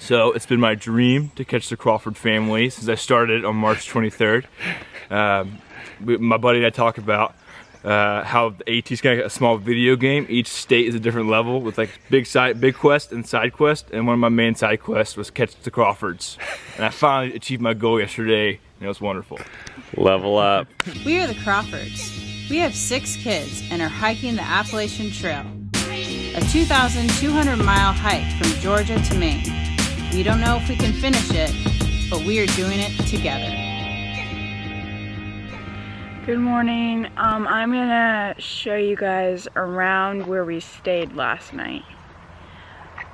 So it's been my dream to catch the Crawford family since I started on March 23rd. My buddy and I talk about how the AT's got a small video game. Each state is a different level with like big quest and side quest. And one of my main side quests was catch the Crawfords. And I finally achieved my goal yesterday, and it was wonderful. Level up. We are the Crawfords. We have 6 kids and are hiking the Appalachian Trail, a 2,200-mile hike from Georgia to Maine. We don't know if we can finish it, but we are doing it together. Good morning. I'm gonna show you guys around where we stayed last night.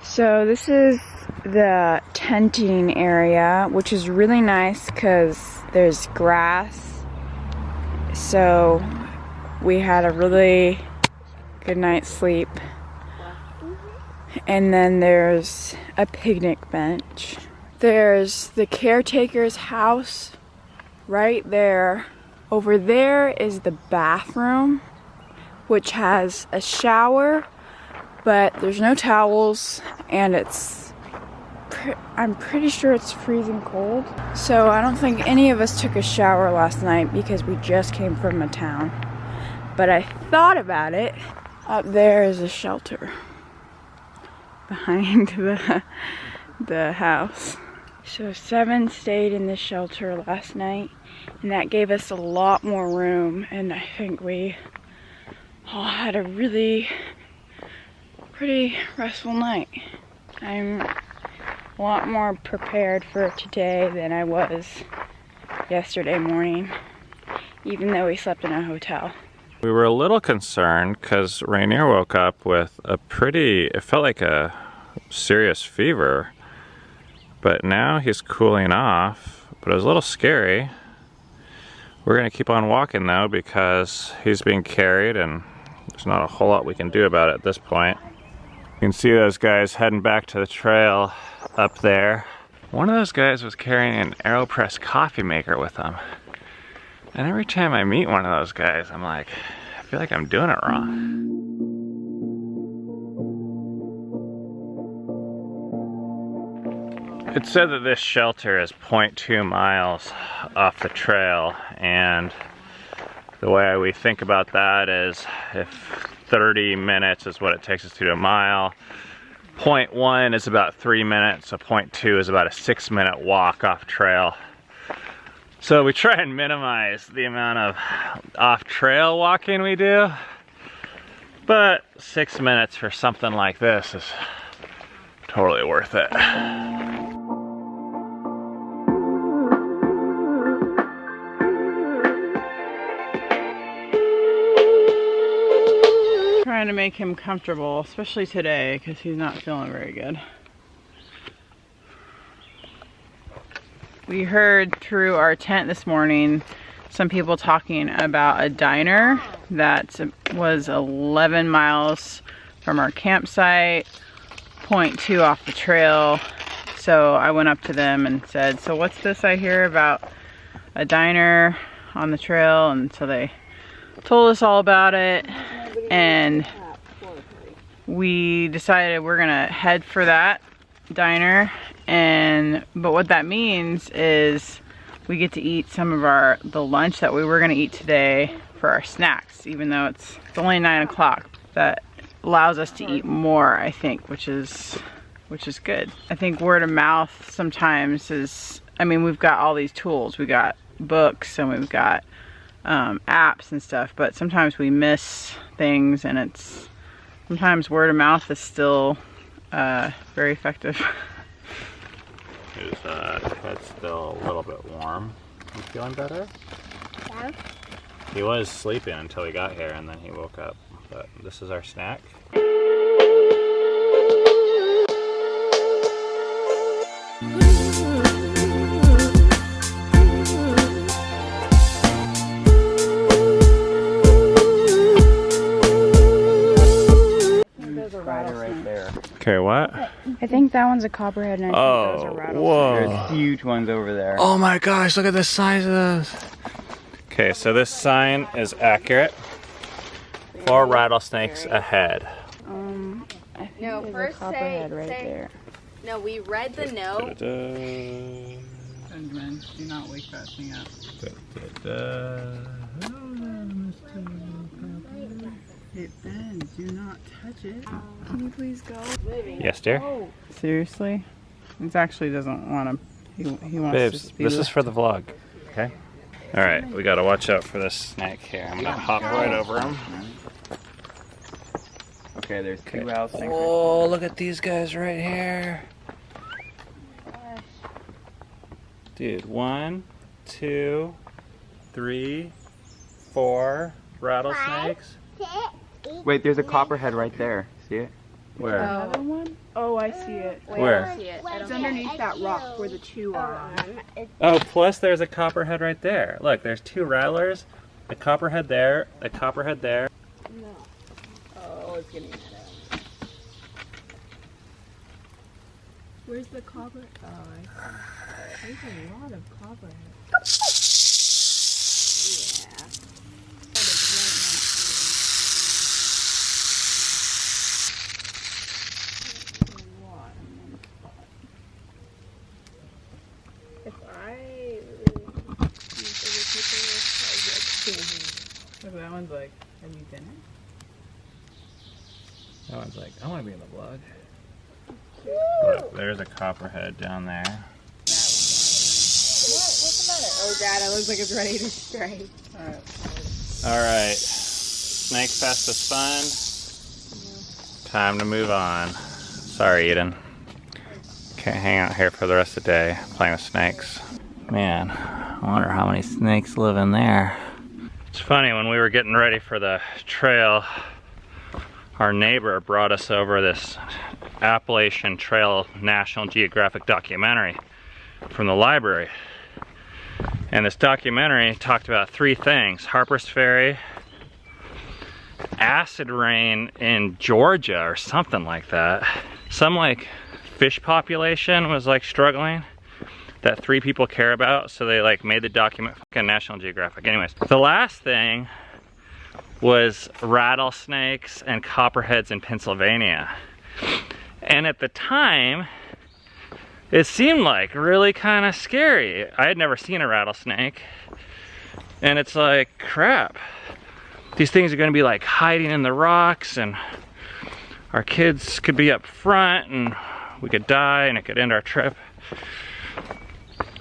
So this is the tenting area, which is really nice because there's grass. So we had a really good night's sleep. And then there's a picnic bench. There's the caretaker's house right there. Over there is the bathroom, which has a shower, but there's no towels, and I'm pretty sure it's freezing cold. So I don't think any of us took a shower last night because we just came from a town. But I thought about it. Up there is a shelter behind the house. So 7 stayed in the shelter last night, and that gave us a lot more room, and I think we all had a really pretty restful night. I'm a lot more prepared for today than I was yesterday morning, even though we slept in a hotel. We were a little concerned because Rainier woke up with it felt like a serious fever, but now he's cooling off, but it was a little scary. We're gonna keep on walking though because he's being carried and there's not a whole lot we can do about it at this point. You can see those guys heading back to the trail up there. One of those guys was carrying an AeroPress coffee maker with him. And every time I meet one of those guys, I'm like, I feel like I'm doing it wrong. It said that this shelter is 0.2 miles off the trail, and the way we think about that is if 30 minutes is what it takes us to do a mile, 0.1 is about 3 minutes, so 0.2 is about a 6-minute walk off trail. So we try and minimize the amount of off-trail walking we do, but 6 minutes for something like this is totally worth it. Trying to make him comfortable, especially today, because he's not feeling very good. We heard through our tent this morning some people talking about a diner that was 11 miles from our campsite, 0.2 off the trail. So I went up to them and said, so what's this I hear about a diner on the trail? And so they told us all about it, and we decided we're gonna head for that diner. But what that means is we get to eat some of the lunch that we were gonna eat today for our snacks, even though it's only 9 o'clock. That allows us to eat more, I think, which is good. I think word of mouth sometimes is, I mean, we've got all these tools. We got books and we've got apps and stuff, but sometimes we miss things, and sometimes word of mouth is still very effective. His head's still a little bit warm. You feeling better? Yeah. He was sleeping until he got here, and then he woke up. But this is our snack. Right there. Okay, what? I think that one's a copperhead, and I think those are rattlesnakes. Whoa. There's huge ones over there. Oh my gosh, look at the size of those. Okay, so this sign is accurate. 4 rattlesnakes ahead. I think there's a copperhead right there. No, we read the note. Benjamin, do not wake that thing up. Hey Ben, do not touch it. Can you please go? Yes, dear. Oh. Seriously? He actually doesn't want to. He wants Babes, to be this is for the vlog. Okay. All right, we gotta watch out for this snake here. I'm gonna hop right over him. Okay, there's two rattlesnakes. Oh, look at these guys right here. Dude, 1, 2, 3, 4 rattlesnakes. Wait, there's a copperhead right there. See it? Where? Another one? Oh, I see it. Where? It's underneath that rock where the two are. Oh, plus there's a copperhead right there. Look, there's 2 rattlers. A copperhead there, a copperhead there. No. Oh, it's getting that out. Where's the copper? Oh, I see. There's a lot of copperheads. Look, that one's like, have you been in? That one's like, I want to be in the vlog. Look, there's a copperhead down there. What's the matter? Oh, Dad, it looks like it's ready to strike. Alright, snake fest is fun. Time to move on. Sorry, Eden. Can't hang out here for the rest of the day playing with snakes. Man, I wonder how many snakes live in there. It's funny, when we were getting ready for the trail, our neighbor brought us over this Appalachian Trail National Geographic documentary from the library. And this documentary talked about 3 things: Harper's Ferry, acid rain in Georgia or something like that. Some like fish population was like struggling that 3 people care about, so they like made the document fucking National Geographic. Anyways, the last thing was rattlesnakes and copperheads in Pennsylvania. And at the time, it seemed like really kind of scary. I had never seen a rattlesnake, and it's like, crap. These things are gonna be like hiding in the rocks, and our kids could be up front, and we could die, and it could end our trip.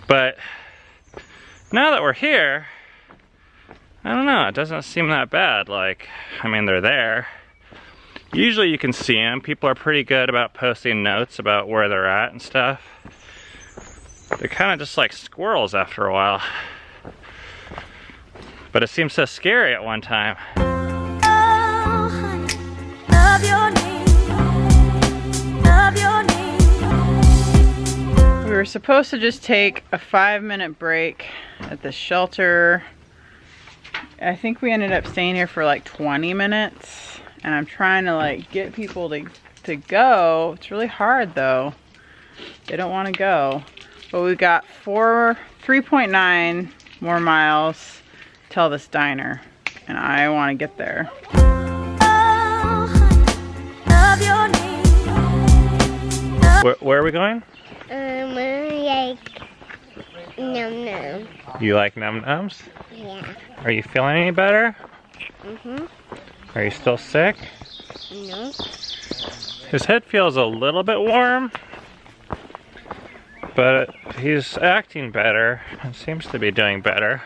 But now that we're here, I don't know, it doesn't seem that bad. Like, I mean, they're there. Usually you can see them. People are pretty good about posting notes about where they're at and stuff. They're kind of just like squirrels after a while. But it seems so scary at one time. We were supposed to just take a 5-minute break at the shelter. I think we ended up staying here for like 20 minutes. And I'm trying to like get people to go. It's really hard though. They don't want to go. But we got 3.9 more miles till this diner. And I want to get there. Where are we going? Like Num Num. You like Num Nums? Yeah. Are you feeling any better? Mhm. Are you still sick? No. His head feels a little bit warm, but he's acting better and seems to be doing better.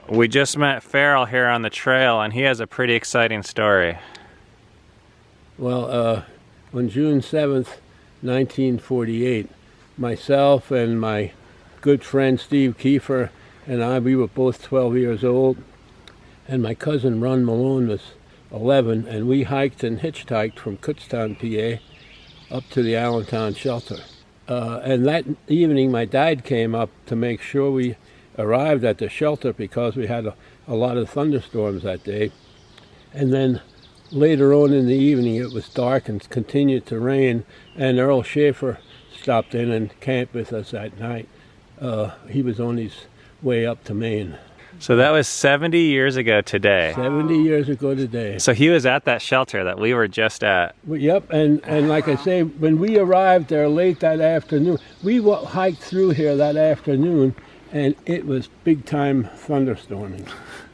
We just met Farrell here on the trail, and he has a pretty exciting story. Well, on June 7th, 1948, myself and my good friend Steve Kiefer and I, we were both 12 years old, and my cousin Ron Malone was 11, and we hiked and hitchhiked from Kutztown, PA, up to the Allentown shelter. And that evening, my dad came up to make sure we arrived at the shelter because we had a lot of thunderstorms that day. And then later on in the evening, it was dark and continued to rain, and Earl SCHAFER stopped in and camped with us that night. He was on his way up to Maine. So that was 70 years ago today. 70 years ago today. So he was at that shelter that we were just at. Well, yep, and like I say, when we arrived there late that afternoon, we hiked through here that afternoon, and it was big time thunderstorming,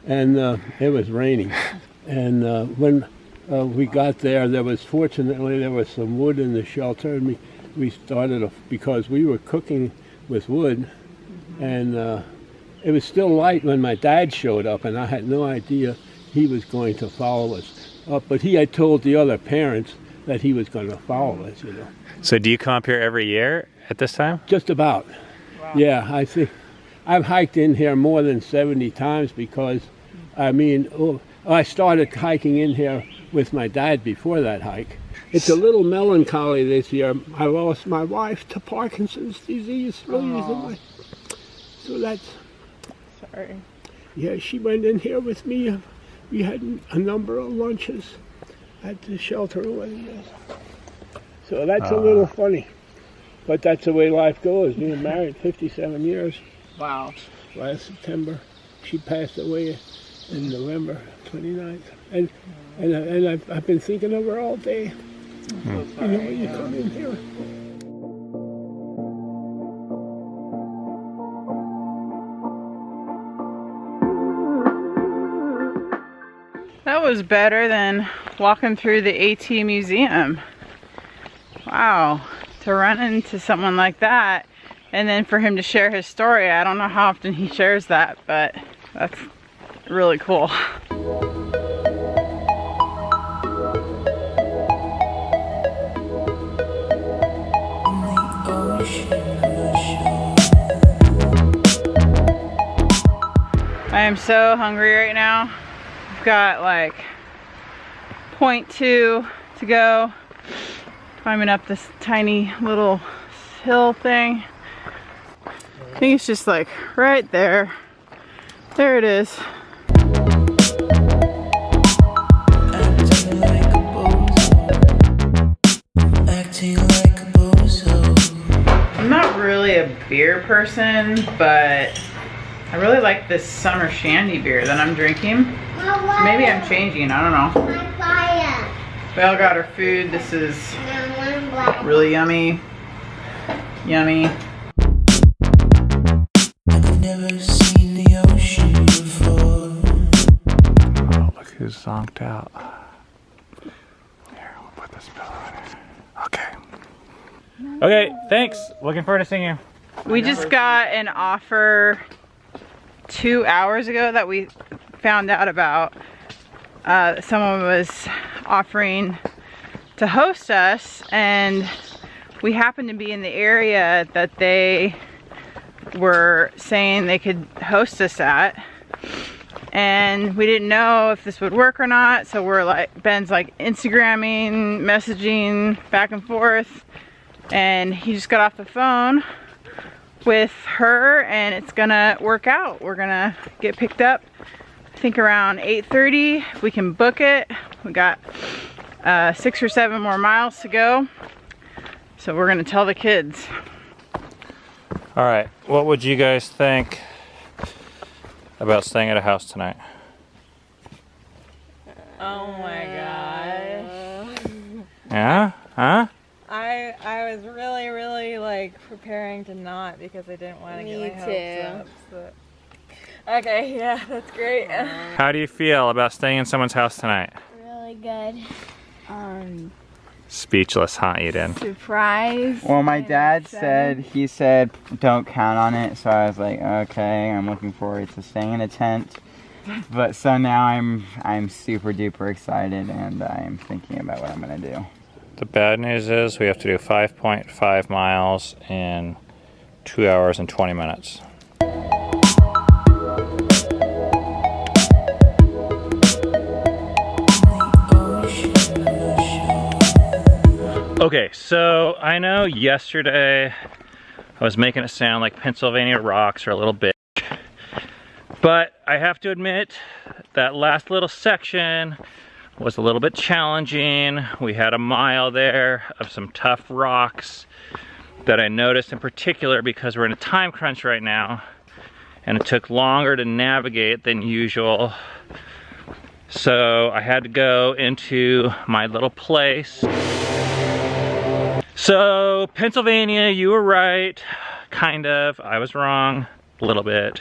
and it was raining. And when we got there, fortunately there was some wood in the shelter, and we started because we were cooking with wood, and it was still light when my dad showed up, and I had no idea he was going to follow us up. But he had told the other parents that he was going to follow us, you know. So do you come up here every year at this time? Just about. Wow. Yeah, I think I've hiked in here more than 70 times because, I mean, I started hiking in here with my dad before that hike. It's a little melancholy this year. I lost my wife to Parkinson's disease recently. So that's... Sorry. Yeah, she went in here with me. We had a number of lunches at the shelter over the years. So that's a little funny. But that's the way life goes. Being married 57 years. Wow. Last September. She passed away in November 29th. And I've been thinking of her all day. You know, when you come in here. That was better than walking through the AT museum. Wow, to run into someone like that and then for him to share his story. I don't know how often he shares that, but that's really cool. I am so hungry right now. I've got like 0.2 to go. Climbing up this tiny little hill thing. I think it's just like right there. There it is. I'm not really a beer person, but I really like this summer shandy beer that I'm drinking. So maybe I'm changing, I don't know. We all got our food. This is really yummy. Yummy. I've never seen the ocean before. Oh, look who's zonked out. Here, we'll put this pillow in here. Okay. Okay, thanks. Looking forward to seeing you. We just got an offer 2 hours ago that we found out about. Someone was offering to host us, and we happened to be in the area that they were saying they could host us at, and we didn't know if this would work or not. So we're like, Ben's like Instagramming, messaging back and forth, and he just got off the phone with her, and it's gonna work out. We're gonna get picked up, I think around 8:30 if we can book it. We got 6 or 7 more miles to go, so we're gonna tell the kids. All right, what would you guys think about staying at a house tonight? Oh my gosh. Yeah? Huh? I was really like preparing to not, because I didn't want to get my hopes up. So. Okay, yeah, that's great. How do you feel about staying in someone's house tonight? Really good. Speechless, huh, Eden? Surprised. Well, my dad said, he said, don't count on it. So I was like, okay, I'm looking forward to staying in a tent. But so now I'm super duper excited, and I'm thinking about what I'm gonna do. The bad news is we have to do 5.5 miles in 2 hours and 20 minutes. Okay, so I know yesterday I was making it sound like Pennsylvania rocks are a little big, but I have to admit that last little section was a little bit challenging. We had a mile there of some tough rocks that I noticed in particular because we're in a time crunch right now, and it took longer to navigate than usual. So I had to go into my little place. So Pennsylvania, you were right, kind of. I was wrong, a little bit.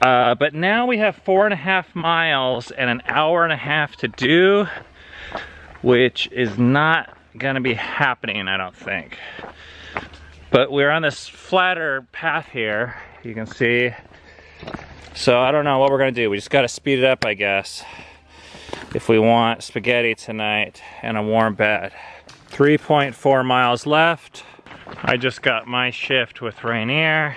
But now we have 4.5 miles and an hour and a half to do, which is not gonna be happening, I don't think. But we're on this flatter path here, you can see. So I don't know what we're gonna do. We just gotta speed it up, I guess, if we want spaghetti tonight and a warm bed. 3.4 miles left. I just got my shift with Rainier,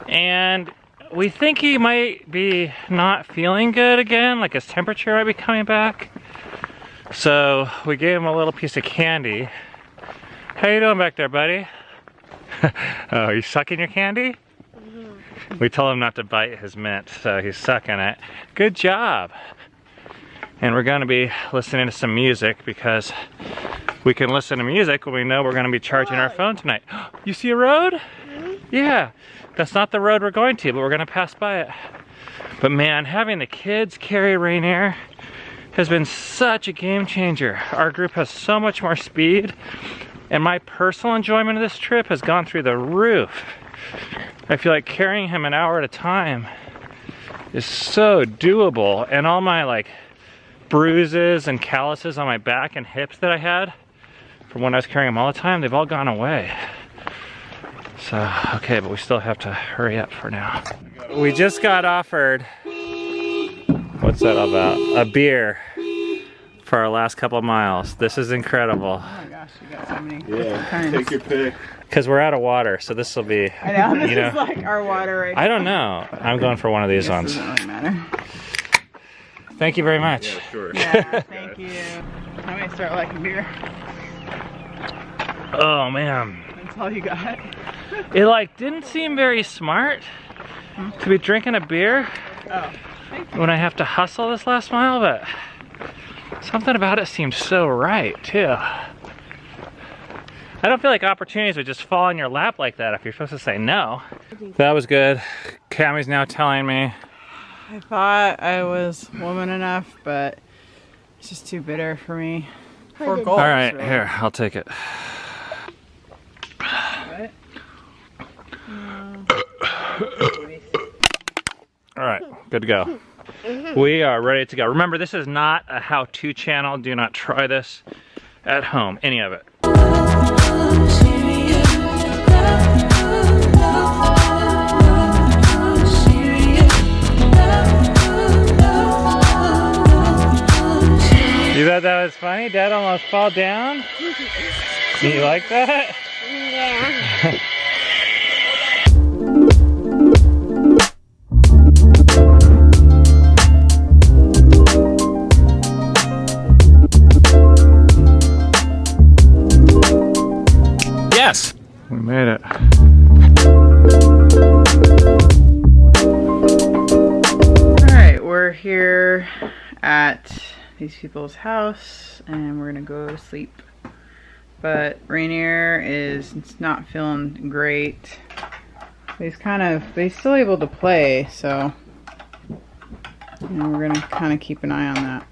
and we think he might be not feeling good again, like his temperature might be coming back. So we gave him a little piece of candy. How you doing back there, buddy? Oh, you sucking your candy? Mm-hmm. We told him not to bite his mint, so he's sucking it. Good job. And we're gonna be listening to some music because we can listen to music when we know we're gonna be charging our phone tonight. You see a road? Mm-hmm. Yeah, that's not the road we're going to, but we're gonna pass by it. But man, having the kids carry Rainier has been such a game changer. Our group has so much more speed, and my personal enjoyment of this trip has gone through the roof. I feel like carrying him an hour at a time is so doable, and all my like bruises and calluses on my back and hips that I had from when I was carrying him all the time, they've all gone away. So, okay, but we still have to hurry up for now. We just got offered, what's that about? A beer for our last couple of miles. This is incredible. Oh my gosh, you got so many different kinds. Take your pick. Because we're out of water, so this will be, I know, this you know, is like our water right now. I don't know. I'm going for one of these ones. Doesn't really matter. Thank you very much. Yeah, sure. Yeah, thank you. I may start liking beer. Oh man. That's all you got? It like didn't seem very smart to be drinking a beer Oh. when I have to hustle this last mile, but something about it seemed so right too. I don't feel like opportunities would just fall in your lap like that if you're supposed to say no. That was good. Cammy's now telling me. I thought I was woman enough, but it's just too bitter for me. 4 goals. All right, really. here, I'll take it. What? All right, good to go. We are ready to go. Remember, this is not a how-to channel. Do not try this at home, any of it. You thought that was funny? Dad almost fall down? Do you like that? Yeah. Yes! We made it. Alright, we're here at these people's house and we're gonna go to sleep. But Rainier is not feeling great. But he's still able to play, so you know, we're gonna kind of keep an eye on that.